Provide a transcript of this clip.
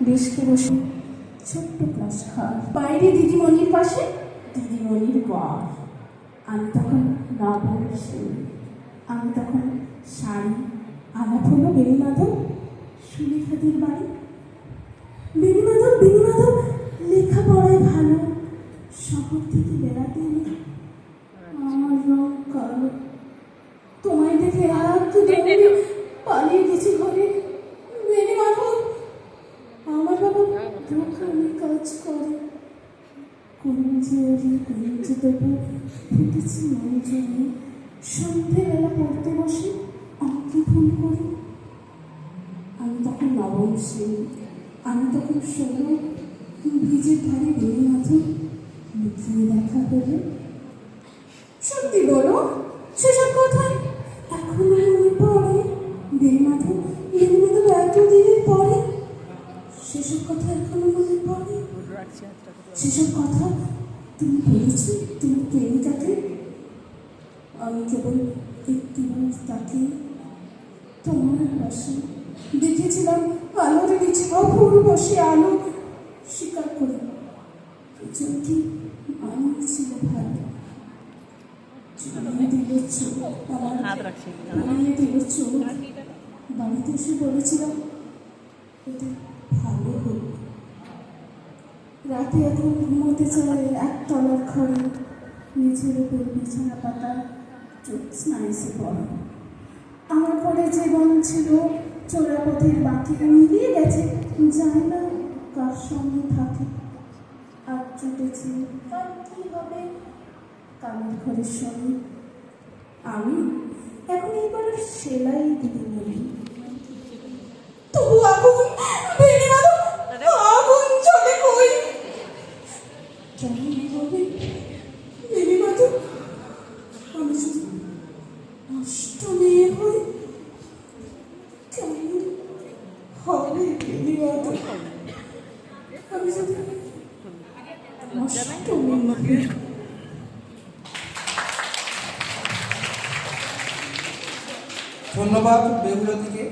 ডেস্কে বসে ছোট্ট ক্লাস ঘর, বাইরে দিদিমণির পাশে দিদিমণির বর। আমি তখন নবম শ্রেণী, আমি তখন শাড়ি। আলাপ হলো বেণীমাধব সুলেখাদের বাড়ি। বেণীমাধব লেখাপড়ায় ভালো, শহর থেকে বেড়াতে এলে আমার রং কালো। তোমায় দেখে একটু পালিয়ে গেছি ঘরে। বেণীমাধব, আমার বাবা দোকানে কাজ করে। কুঞ্জরি দেবো ফুটেছি মঞ্জরি, সন্ধ্যেবেলা পড়তে বসে অঙ্কে ভুল করি। আমি তখন নবম শ্রেণী, আমি তখন ষোলো। ব্রিজের ধারে বেণীমাধব লুকিয়ে দেখা হলো। সত্যি বলো, সেসব কথাই এখনো মনে পড়ে? বেণীমাধব এতদিনের পরে সেসব কথা এখনো মনে পড়ে? সেসব কথা তুমি বলেছি তুমি প্রেমিকাকে? আমি কেবল একটি মানুষ তাকে তোমার পাশে দেখেছিলাম, আলোর নিচে অপূর্ব সে আলো। স্বীকার করি দুজন কি মানিয়েছিল ভালো। দিল চোখ আমার, দিল চোখ। বাড়িতে এসে বলেছিলাম এটা ভালো হোক। রাতে এখন ঘুমোতে চায় একতলার ঘরে, নিচের উপর বিছানা পাতা, জ্যোৎস্না এসে পড়ে। আমার পরে জীবন ছিল চোরাপথের বাকি মিলিয়ে গেছে, জানি না কার সঙ্গে থাকে। আর জুটেছে কার কি হবে কামের ঘরের সঙ্গে। আমি এখন এইবার সেলাই দিতে বলি। তবু আগুন আগুন চলে কই? কেমন হবে বেণীমাধব? আমি যদি নষ্ট মেয়ে হই কেমন হবে বেণীমাধব? আমি যদি নষ্ট মেয়ে। ধন্যবাদ বেহুলাদিকে।